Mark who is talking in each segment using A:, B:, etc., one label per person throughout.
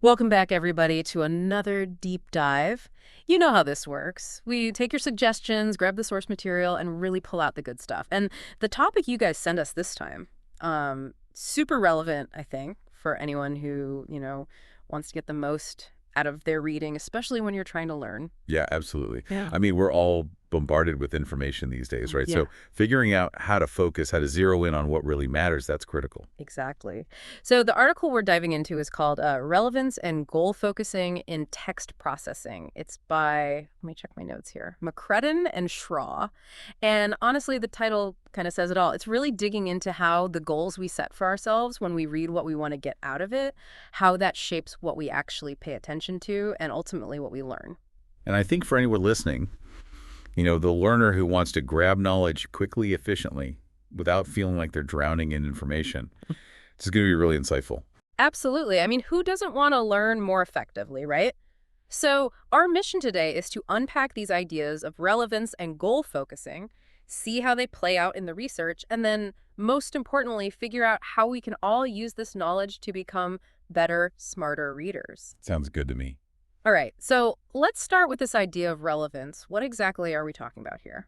A: Welcome back, everybody, to another deep dive. You know how this works. We take your suggestions, grab the source material, and really pull out the good stuff. And the topic you guys send us this time, super relevant, I think, for anyone who, wants to get the most out of their reading, especially when you're trying to learn.
B: Yeah, absolutely.
A: Yeah.
B: I mean, we're all bombarded with information these days, right?
A: Yeah.
B: So figuring out how to focus, how to zero in on what really matters, that's critical.
A: Exactly. So the article we're diving into is called Relevance and Goal Focusing in Text Processing. It's by, let me check my notes here, McCredden and Schraw. And honestly, the title kind of says it all. It's really digging into how the goals we set for ourselves when we read what we want to get out of it, how that shapes what we actually pay attention to, and ultimately what we learn.
B: And I think for anyone listening, the learner who wants to grab knowledge quickly, efficiently, without feeling like they're drowning in information, it's going to be really insightful.
A: Absolutely. I mean, who doesn't want to learn more effectively, right? So, our mission today is to unpack these ideas of relevance and goal focusing, see how they play out in the research, and then, most importantly, figure out how we can all use this knowledge to become better, smarter readers.
B: Sounds good to me.
A: All right, so let's start with this idea of relevance. What exactly are we talking about here?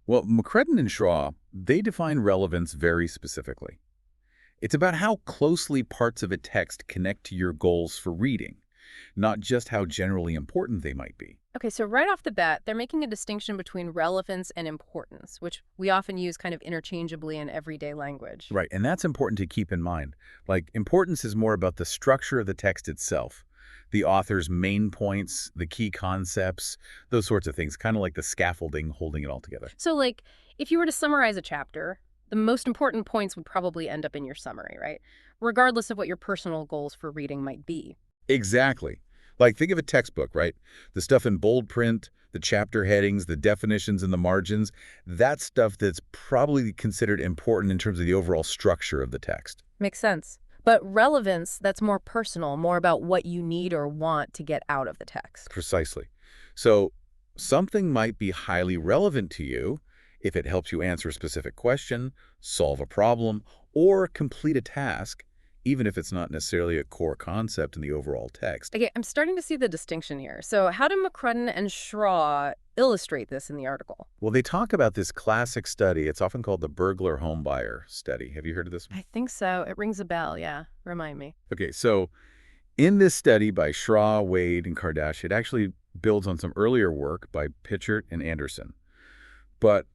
B: Well, McCredden and Shaw, they define relevance very specifically. It's about how closely parts of a text connect to your goals for reading, not just how generally important they might be.
A: Okay, so right off the bat, they're making a distinction between relevance and importance, which we often use kind of interchangeably in everyday language.
B: Right, and that's important to keep in mind. Like, importance is more about the structure of the text itself, the author's main points, the key concepts, those sorts of things, kind of like the scaffolding holding it all together.
A: So, like, if you were to summarize a chapter, the most important points would probably end up in your summary, right? Regardless of what your personal goals for reading might be.
B: Exactly. Like, think of a textbook, right? The stuff in bold print, the chapter headings, the definitions and the margins, that's stuff that's probably considered important in terms of the overall structure of the text.
A: Makes sense. But relevance, that's more personal, more about what you need or want to get out of the text.
B: Precisely. So something might be highly relevant to you if it helps you answer a specific question, solve a problem, or complete a task, even if it's not necessarily a core concept in the overall text.
A: Okay, I'm starting to see the distinction here. So, how do McCrudden and Schraw illustrate this in the article?
B: Well, they talk about this classic study. It's often called the burglar home buyer study. Have you heard of this one?
A: I think so. It rings a bell, yeah. Remind me.
B: Okay, so in this study by Schraw, Wade, and Kardashian, it actually builds on some earlier work by Pitchert and Anderson. But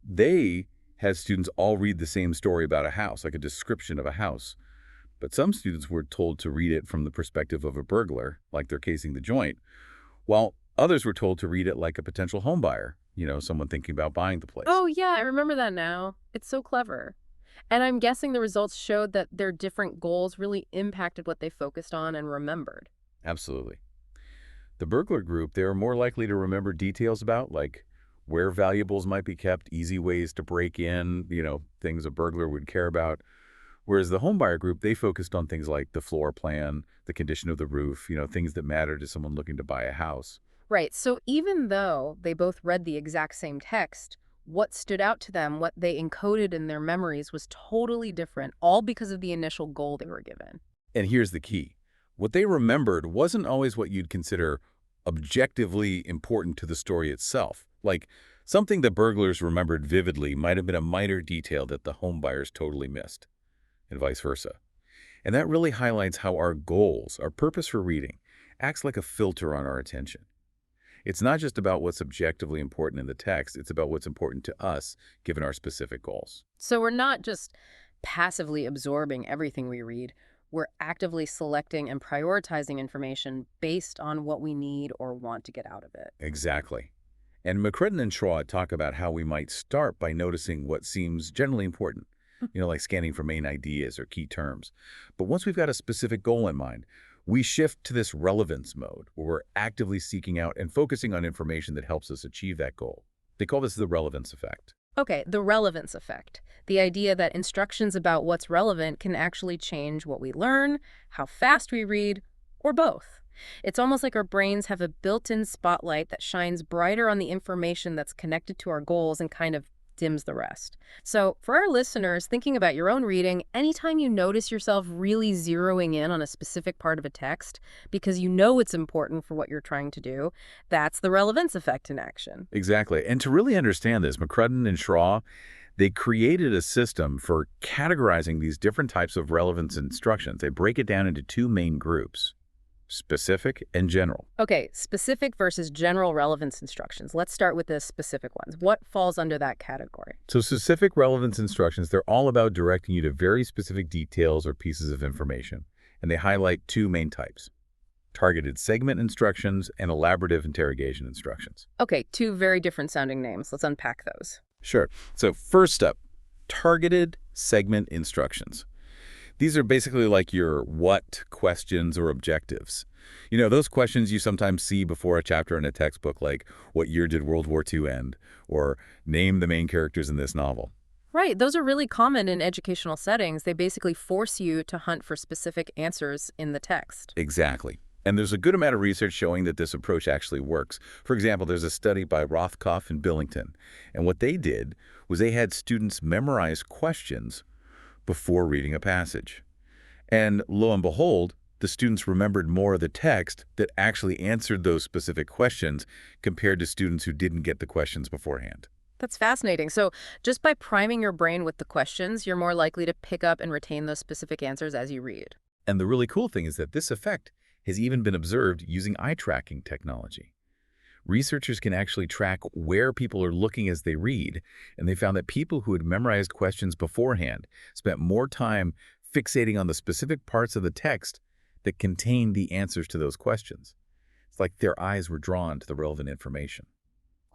B: they had students all read the same story about a house, like a description of a house. But some students were told to read it from the perspective of a burglar, like they're casing the joint, while others were told to read it like a potential home buyer, someone thinking about buying the place.
A: Oh, yeah, I remember that now. It's so clever. And I'm guessing the results showed that their different goals really impacted what they focused on and remembered.
B: Absolutely. The burglar group, they are more likely to remember details about, like where valuables might be kept, easy ways to break in, things a burglar would care about. Whereas the homebuyer group, they focused on things like the floor plan, the condition of the roof, things that matter to someone looking to buy a house.
A: Right, so even though they both read the exact same text, what stood out to them, what they encoded in their memories was totally different, all because of the initial goal they were given.
B: And here's the key. What they remembered wasn't always what you'd consider objectively important to the story itself. Like, something the burglars remembered vividly might have been a minor detail that the homebuyers totally missed, and vice versa. And that really highlights how our goals, our purpose for reading, acts like a filter on our attention. It's not just about what's objectively important in the text, it's about what's important to us, given our specific goals.
A: So we're not just passively absorbing everything we read, we're actively selecting and prioritizing information based on what we need or want to get out of it.
B: Exactly. And McCredden and Shaw talk about how we might start by noticing what seems generally important, like scanning for main ideas or key terms. But once we've got a specific goal in mind, we shift to this relevance mode where we're actively seeking out and focusing on information that helps us achieve that goal. They call this the relevance effect.
A: Okay, the relevance effect. The idea that instructions about what's relevant can actually change what we learn, how fast we read, or both. It's almost like our brains have a built-in spotlight that shines brighter on the information that's connected to our goals and kind of dims the rest. So for our listeners, thinking about your own reading, anytime you notice yourself really zeroing in on a specific part of a text because you know it's important for what you're trying to do, that's the relevance effect in action.
B: Exactly. And to really understand this, McCrudden and Schraw, they created a system for categorizing these different types of relevance instructions. They break it down into two main groups, specific and general.
A: Okay, specific versus general relevance instructions. Let's start with the specific ones. What falls under that category?
B: So specific relevance instructions, they're all about directing you to very specific details or pieces of information. And they highlight two main types: targeted segment instructions and elaborative interrogation instructions.
A: Okay, two very different sounding names. Let's unpack those.
B: Sure. So first up, targeted segment instructions. These are basically like your what questions or objectives. You know, those questions you sometimes see before a chapter in a textbook, like what year did World War II end? Or name the main characters in this novel.
A: Right, those are really common in educational settings. They basically force you to hunt for specific answers in the text.
B: Exactly. And there's a good amount of research showing that this approach actually works. For example, there's a study by Rothkopf and Billington. And what they did was they had students memorize questions before reading a passage. And lo and behold, the students remembered more of the text that actually answered those specific questions compared to students who didn't get the questions beforehand.
A: That's fascinating. So just by priming your brain with the questions, you're more likely to pick up and retain those specific answers as you read.
B: And the really cool thing is that this effect has even been observed using eye tracking technology. Researchers can actually track where people are looking as they read, and they found that people who had memorized questions beforehand spent more time fixating on the specific parts of the text that contained the answers to those questions. It's like their eyes were drawn to the relevant information.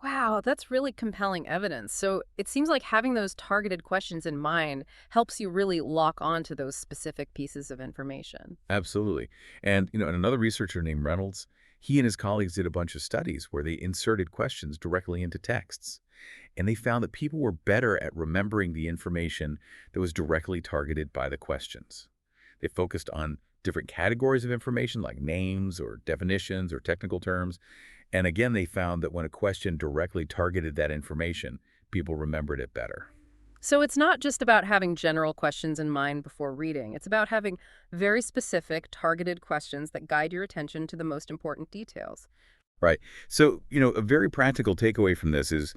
A: Wow, that's really compelling evidence. So it seems like having those targeted questions in mind helps you really lock on to those specific pieces of information.
B: Absolutely. And another researcher named Reynolds, he and his colleagues did a bunch of studies where they inserted questions directly into texts. And they found that people were better at remembering the information that was directly targeted by the questions. They focused on different categories of information like names or definitions or technical terms. And again, they found that when a question directly targeted that information, people remembered it better.
A: So it's not just about having general questions in mind before reading. It's about having very specific, targeted questions that guide your attention to the most important details.
B: Right. So, a very practical takeaway from this is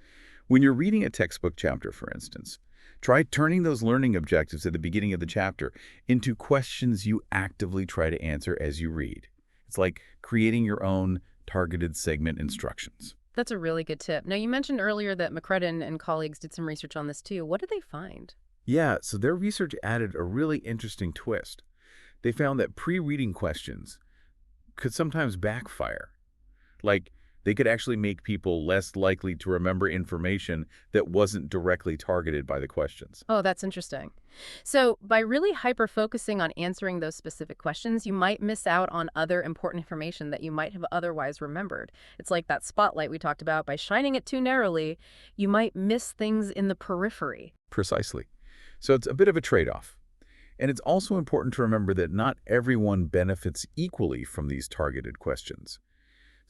B: when you're reading a textbook chapter, for instance, try turning those learning objectives at the beginning of the chapter into questions you actively try to answer as you read. It's like creating your own targeted segment instructions.
A: That's a really good tip. Now, you mentioned earlier that McCrudden and colleagues did some research on this too. What did they find?
B: Yeah, so their research added a really interesting twist. They found that pre-reading questions could sometimes backfire. Like, they could actually make people less likely to remember information that wasn't directly targeted by the questions.
A: Oh, that's interesting. So by really hyper-focusing on answering those specific questions, you might miss out on other important information that you might have otherwise remembered. It's like that spotlight we talked about. By shining it too narrowly, you might miss things in the periphery.
B: Precisely. So it's a bit of a trade-off. And it's also important to remember that not everyone benefits equally from these targeted questions.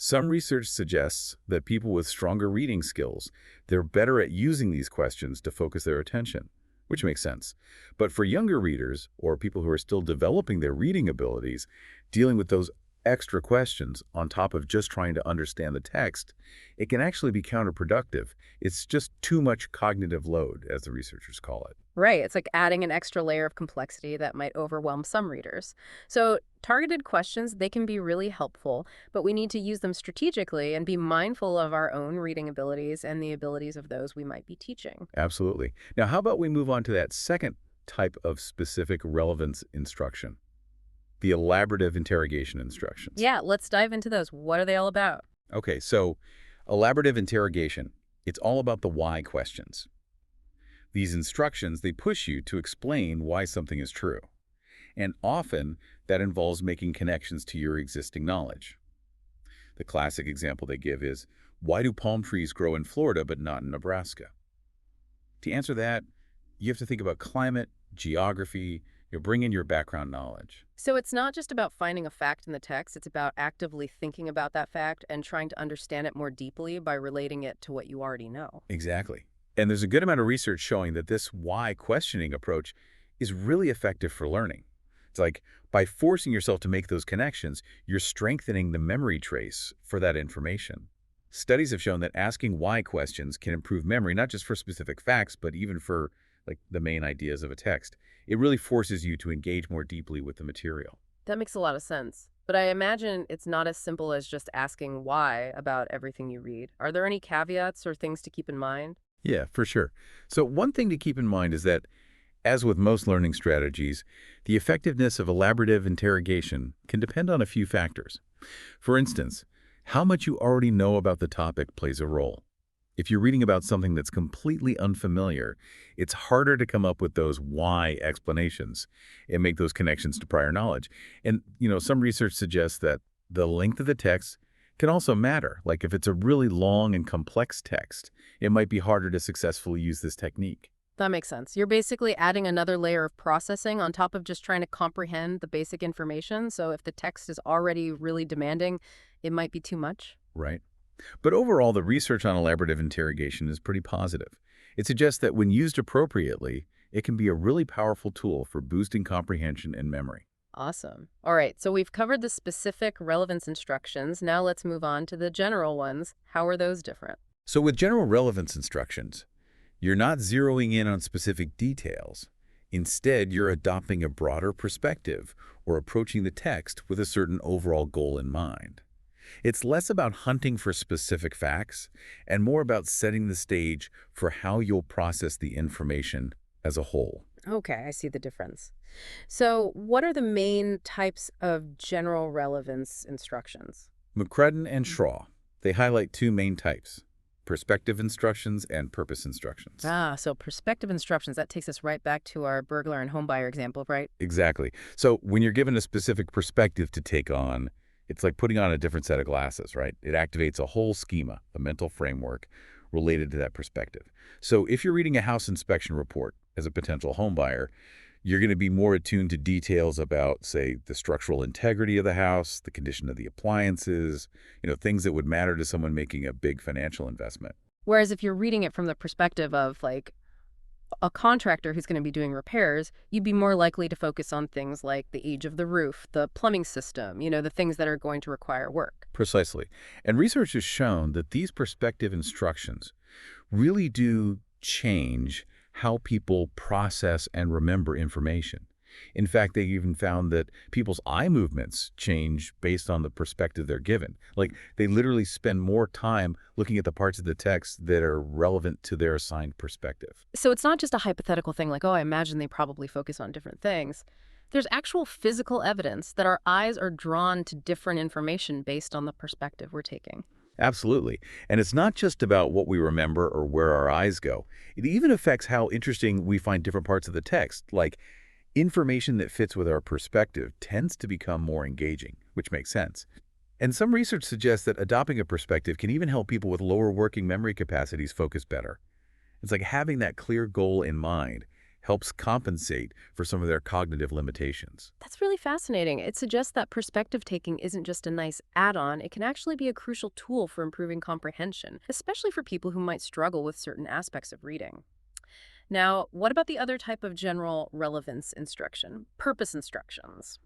B: Some research suggests that people with stronger reading skills, they're better at using these questions to focus their attention, which makes sense. But for younger readers or people who are still developing their reading abilities, dealing with those extra questions on top of just trying to understand the text, it can actually be counterproductive. It's just too much cognitive load, as the researchers call it.
A: Right. It's like adding an extra layer of complexity that might overwhelm some readers. So targeted questions, they can be really helpful, but we need to use them strategically and be mindful of our own reading abilities and the abilities of those we might be teaching.
B: Absolutely. Now, how about we move on to that second type of specific relevance instruction, the elaborative interrogation instructions?
A: Yeah, let's dive into those. What are they all about?
B: Okay, so elaborative interrogation, it's all about the why questions. These instructions, they push you to explain why something is true. And often, that involves making connections to your existing knowledge. The classic example they give is, why do palm trees grow in Florida but not in Nebraska? To answer that, you have to think about climate, geography, you bring in your background knowledge.
A: So it's not just about finding a fact in the text, it's about actively thinking about that fact and trying to understand it more deeply by relating it to what you already know.
B: Exactly. And there's a good amount of research showing that this why questioning approach is really effective for learning. It's like by forcing yourself to make those connections, you're strengthening the memory trace for that information. Studies have shown that asking why questions can improve memory, not just for specific facts, but even for the main ideas of a text. It really forces you to engage more deeply with the material.
A: That makes a lot of sense. But I imagine it's not as simple as just asking why about everything you read. Are there any caveats or things to keep in mind?
B: Yeah, for sure. So one thing to keep in mind is that, as with most learning strategies, the effectiveness of elaborative interrogation can depend on a few factors. For instance, how much you already know about the topic plays a role. If you're reading about something that's completely unfamiliar, it's harder to come up with those why explanations and make those connections to prior knowledge. And, some research suggests that the length of the text can also matter. Like if it's a really long and complex text, it might be harder to successfully use this technique.
A: That makes sense. You're basically adding another layer of processing on top of just trying to comprehend the basic information. So if the text is already really demanding, it might be too much.
B: Right. But overall, the research on elaborative interrogation is pretty positive. It suggests that when used appropriately, it can be a really powerful tool for boosting comprehension and memory.
A: Awesome. All right, so we've covered the specific relevance instructions. Now let's move on to the general ones. How are those different?
B: So with general relevance instructions, you're not zeroing in on specific details. Instead, you're adopting a broader perspective or approaching the text with a certain overall goal in mind. It's less about hunting for specific facts and more about setting the stage for how you'll process the information as a whole.
A: Okay, I see the difference. So, what are the main types of general relevance instructions?
B: McCrudden and Schraw, they highlight two main types: perspective instructions and purpose instructions.
A: Ah, so perspective instructions, that takes us right back to our burglar and homebuyer example, right?
B: Exactly. So when you're given a specific perspective to take on, it's like putting on a different set of glasses, right? It activates a whole schema, a mental framework related to that perspective. So if you're reading a house inspection report as a potential home buyer, you're going to be more attuned to details about, say, the structural integrity of the house, the condition of the appliances, things that would matter to someone making a big financial investment.
A: Whereas if you're reading it from the perspective of like a contractor who's going to be doing repairs, you'd be more likely to focus on things like the age of the roof, the plumbing system, the things that are going to require work.
B: Precisely. And research has shown that these perspective instructions really do change how people process and remember information. In fact, they even found that people's eye movements change based on the perspective they're given. Like, they literally spend more time looking at the parts of the text that are relevant to their assigned perspective.
A: So it's not just a hypothetical thing like, oh, I imagine they probably focus on different things. There's actual physical evidence that our eyes are drawn to different information based on the perspective we're taking.
B: Absolutely. And it's not just about what we remember or where our eyes go. It even affects how interesting we find different parts of the text. Like, information that fits with our perspective tends to become more engaging, which makes sense. And some research suggests that adopting a perspective can even help people with lower working memory capacities focus better. It's like having that clear goal in mind helps compensate for some of their cognitive limitations.
A: That's really fascinating. It suggests that perspective taking isn't just a nice add-on, it can actually be a crucial tool for improving comprehension, especially for people who might struggle with certain aspects of reading. Now, what about the other type of general relevance instruction, purpose instructions?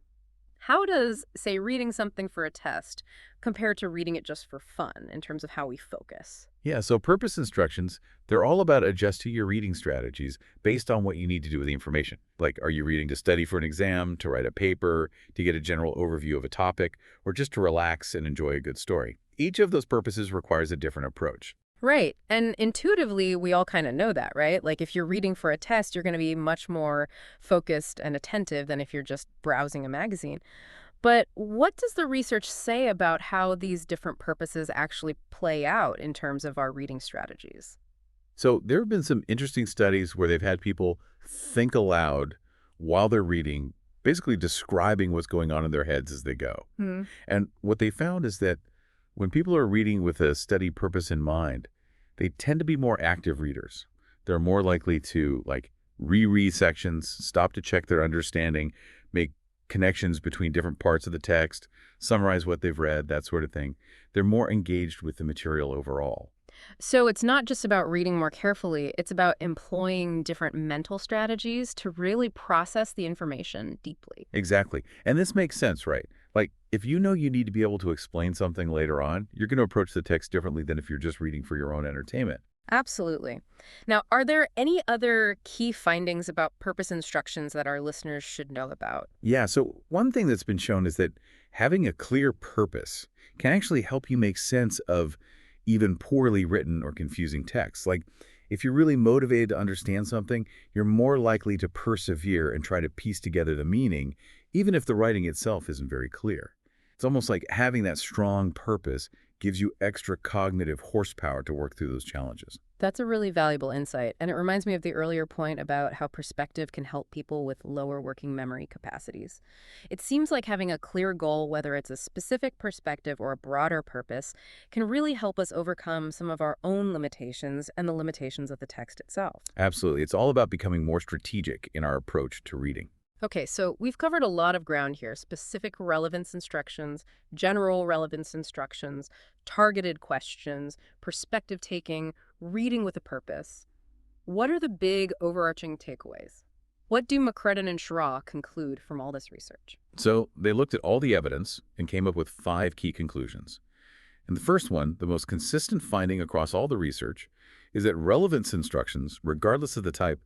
A: How does, say, reading something for a test compare to reading it just for fun in terms of how we focus?
B: Yeah, so purpose instructions, they're all about adjusting your reading strategies based on what you need to do with the information. Like, are you reading to study for an exam, to write a paper, to get a general overview of a topic, or just to relax and enjoy a good story? Each of those purposes requires a different approach.
A: Right. And intuitively, we all kind of know that, right? Like if you're reading for a test, you're going to be much more focused and attentive than if you're just browsing a magazine. But what does the research say about how these different purposes actually play out in terms of our reading strategies?
B: So there have been some interesting studies where they've had people think aloud while they're reading, basically describing what's going on in their heads as they go.
A: Hmm.
B: And what they found is that when people are reading with a steady purpose in mind, they tend to be more active readers. They're more likely to reread sections, stop to check their understanding, make connections between different parts of the text, summarize what they've read, that sort of thing. They're more engaged with the material overall.
A: So it's not just about reading more carefully, it's about employing different mental strategies to really process the information deeply.
B: Exactly. And this makes sense, right? Like, if you know you need to be able to explain something later on, you're going to approach the text differently than if you're just reading for your own entertainment.
A: Absolutely. Now, are there any other key findings about purpose instructions that our listeners should know about?
B: Yeah, so one thing that's been shown is that having a clear purpose can actually help you make sense of even poorly written or confusing text. Like, if you're really motivated to understand something, you're more likely to persevere and try to piece together the meaning, even if the writing itself isn't very clear. It's almost like having that strong purpose gives you extra cognitive horsepower to work through those challenges.
A: That's a really valuable insight, and it reminds me of the earlier point about how perspective can help people with lower working memory capacities. It seems like having a clear goal, whether it's a specific perspective or a broader purpose, can really help us overcome some of our own limitations and the limitations of the text itself.
B: Absolutely. It's all about becoming more strategic in our approach to reading.
A: Okay, so we've covered a lot of ground here: specific relevance instructions, general relevance instructions, targeted questions, perspective taking, reading with a purpose. What are the big overarching takeaways? What do McCredden and Schra conclude from all this research?
B: So they looked at all the evidence and came up with 5 key conclusions. And the first one, the most consistent finding across all the research, is that relevance instructions, regardless of the type,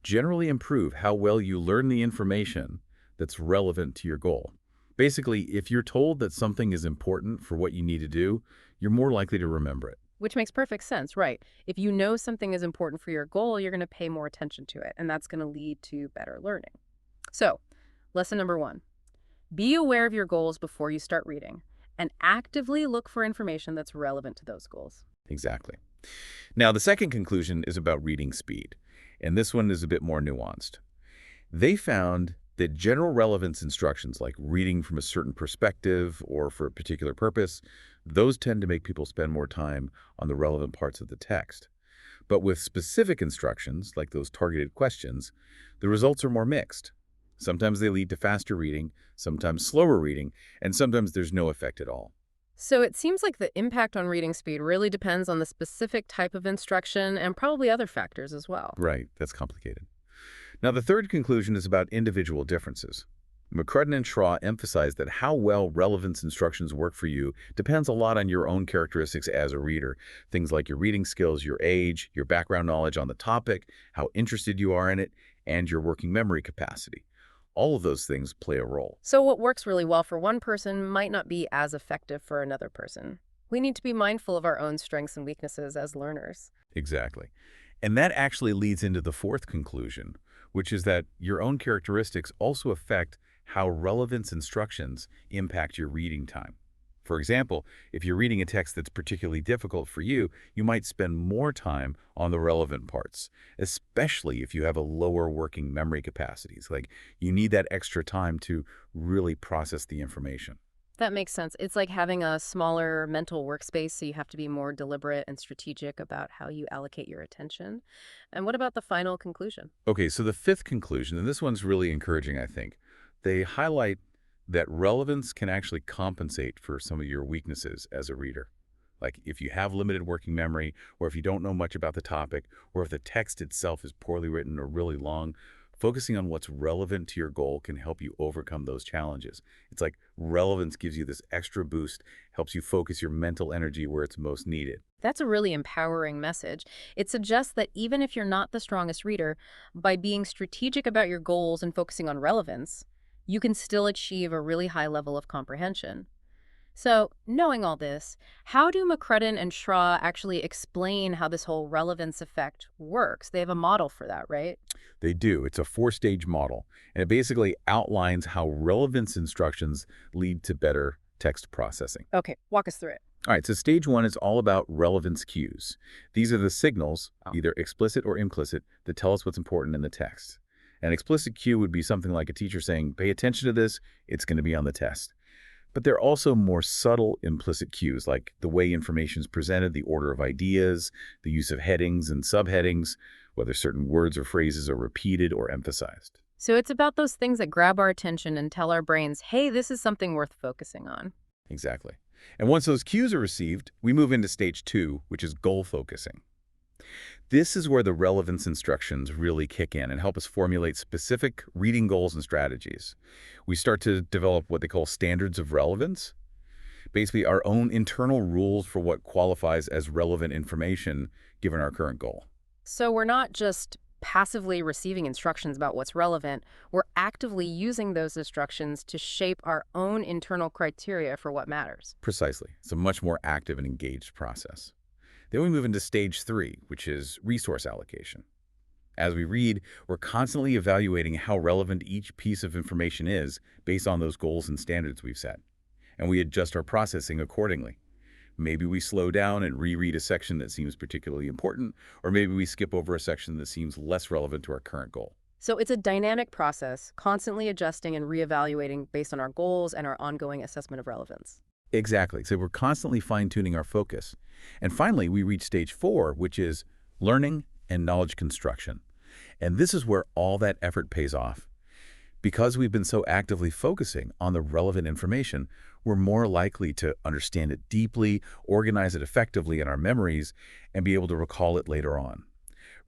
B: generally improve how well you learn the information that's relevant to your goal. Basically, if you're told that something is important for what you need to do, you're more likely to remember it.
A: Which makes perfect sense, right? If you know something is important for your goal, you're going to pay more attention to it, and that's going to lead to better learning. So, lesson number one: be aware of your goals before you start reading, and actively look for information that's relevant to those goals.
B: Exactly. Now, the second conclusion is about reading speed, and this one is a bit more nuanced. They found that general relevance instructions like reading from a certain perspective or for a particular purpose, those tend to make people spend more time on the relevant parts of the text. But with specific instructions, like those targeted questions, the results are more mixed. Sometimes they lead to faster reading, sometimes slower reading, and sometimes there's no effect at all.
A: So it seems like the impact on reading speed really depends on the specific type of instruction and probably other factors as well.
B: Right, that's complicated. Now, the third conclusion is about individual differences. McCrudden and Schra emphasize that how well relevance instructions work for you depends a lot on your own characteristics as a reader. Things like your reading skills, your age, your background knowledge on the topic, how interested you are in it, and your working memory capacity. All of those things play a role.
A: So what works really well for one person might not be as effective for another person. We need to be mindful of our own strengths and weaknesses as learners.
B: Exactly. And that actually leads into the fourth conclusion, which is that your own characteristics also affect how relevance instructions impact your reading time. For example, if you're reading a text that's particularly difficult for you, you might spend more time on the relevant parts, especially if you have a lower working memory capacities. Like, you need that extra time to really process the information.
A: That makes sense. It's like having a smaller mental workspace, so you have to be more deliberate and strategic about how you allocate your attention. And what about the final conclusion?
B: Okay, so the fifth conclusion, and this one's really encouraging, I think. They highlight that relevance can actually compensate for some of your weaknesses as a reader. Like, if you have limited working memory, or if you don't know much about the topic, or if the text itself is poorly written or really long, focusing on what's relevant to your goal can help you overcome those challenges. It's like relevance gives you this extra boost, helps you focus your mental energy where it's most needed.
A: That's a really empowering message. It suggests that even if you're not the strongest reader, by being strategic about your goals and focusing on relevance, you can still achieve a really high level of comprehension. So, knowing all this, how do McCrudden and Schra actually explain how this whole relevance effect works? They have a model for that, right?
B: They do. It's a 4-stage model, and it basically outlines how relevance instructions lead to better text processing.
A: Okay, walk us through it.
B: All right, so stage 1 is all about relevance cues. These are the signals,
A: Oh.
B: either explicit or implicit, that tell us what's important in the text. An explicit cue would be something like a teacher saying, pay attention to this, it's going to be on the test. But there are also more subtle implicit cues, like the way information is presented, the order of ideas, the use of headings and subheadings, whether certain words or phrases are repeated or emphasized.
A: So it's about those things that grab our attention and tell our brains, hey, this is something worth focusing on.
B: Exactly. And once those cues are received, we move into stage 2, which is goal focusing. This is where the relevance instructions really kick in and help us formulate specific reading goals and strategies. We start to develop what they call standards of relevance, basically our own internal rules for what qualifies as relevant information given our current goal.
A: So we're not just passively receiving instructions about what's relevant, we're actively using those instructions to shape our own internal criteria for what matters.
B: Precisely. It's a much more active and engaged process. Then we move into stage 3, which is resource allocation. As we read, we're constantly evaluating how relevant each piece of information is based on those goals and standards we've set, and we adjust our processing accordingly. Maybe we slow down and reread a section that seems particularly important, or maybe we skip over a section that seems less relevant to our current goal.
A: So it's a dynamic process, constantly adjusting and reevaluating based on our goals and our ongoing assessment of relevance.
B: Exactly. So we're constantly fine-tuning our focus. And finally, we reach stage 4, which is learning and knowledge construction. And this is where all that effort pays off. Because we've been so actively focusing on the relevant information, we're more likely to understand it deeply, organize it effectively in our memories, and be able to recall it later on.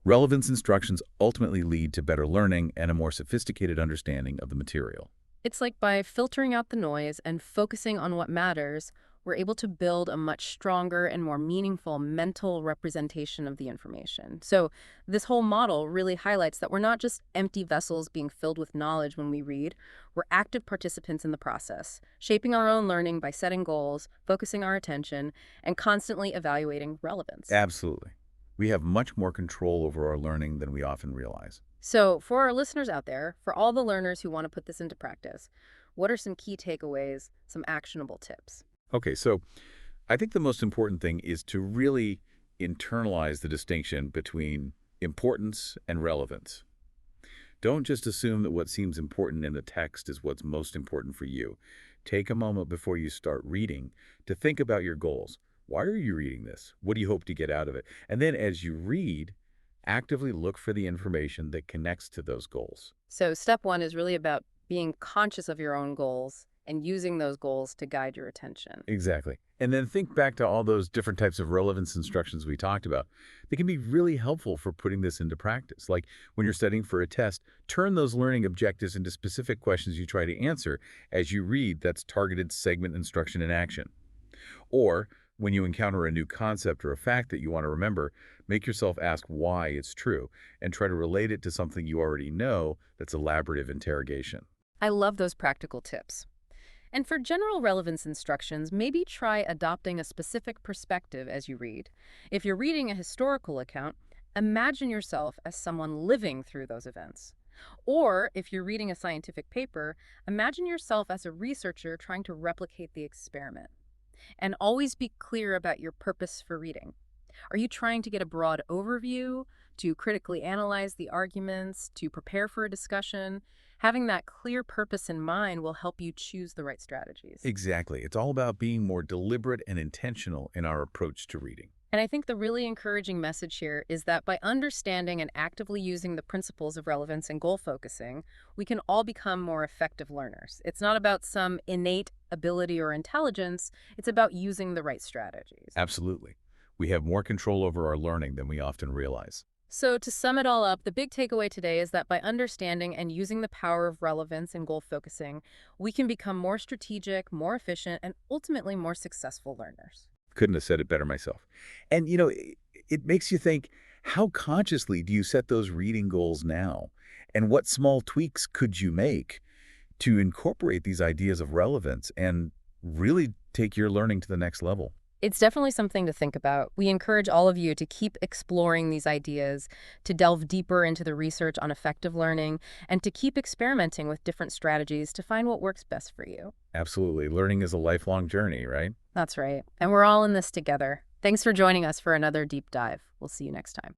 B: Relevance instructions ultimately lead to better learning and a more sophisticated understanding of the material.
A: It's like by filtering out the noise and focusing on what matters, we're able to build a much stronger and more meaningful mental representation of the information. So this whole model really highlights that we're not just empty vessels being filled with knowledge when we read, we're active participants in the process, shaping our own learning by setting goals, focusing our attention, and constantly evaluating relevance.
B: Absolutely. We have much more control over our learning than we often realize.
A: So for our listeners out there, for all the learners who want to put this into practice, what are some key takeaways, some actionable tips?
B: Okay, so I think the most important thing is to really internalize the distinction between importance and relevance. Don't just assume that what seems important in the text is what's most important for you. Take a moment before you start reading to think about your goals. Why are you reading this? What do you hope to get out of it? And then as you read, actively look for the information that connects to those goals.
A: So step one is really about being conscious of your own goals and using those goals to guide your attention.
B: Exactly. And then think back to all those different types of relevance instructions we talked about. They can be really helpful for putting this into practice. Like when you're studying for a test, turn those learning objectives into specific questions you try to answer as you read. That's targeted segment instruction in action. Or when you encounter a new concept or a fact that you want to remember, make yourself ask why it's true and try to relate it to something you already know. That's elaborative interrogation.
A: I love those practical tips. And for general relevance instructions, maybe try adopting a specific perspective as you read. If you're reading a historical account, imagine yourself as someone living through those events. Or if you're reading a scientific paper, imagine yourself as a researcher trying to replicate the experiment. And always be clear about your purpose for reading. Are you trying to get a broad overview, to critically analyze the arguments, to prepare for a discussion? Having that clear purpose in mind will help you choose the right strategies.
B: Exactly. It's all about being more deliberate and intentional in our approach to reading.
A: And I think the really encouraging message here is that by understanding and actively using the principles of relevance and goal focusing, we can all become more effective learners. It's not about some innate ability or intelligence, it's about using the right strategies.
B: Absolutely. We have more control over our learning than we often realize.
A: So to sum it all up, the big takeaway today is that by understanding and using the power of relevance and goal focusing, we can become more strategic, more efficient, and ultimately more successful learners.
B: Couldn't have said it better myself. And, you know, it makes you think, how consciously do you set those reading goals now? And what small tweaks could you make to incorporate these ideas of relevance and really take your learning to the next level?
A: It's definitely something to think about. We encourage all of you to keep exploring these ideas, to delve deeper into the research on effective learning, and to keep experimenting with different strategies to find what works best for you.
B: Absolutely. Learning is a lifelong journey, right?
A: That's right. And we're all in this together. Thanks for joining us for another deep dive. We'll see you next time.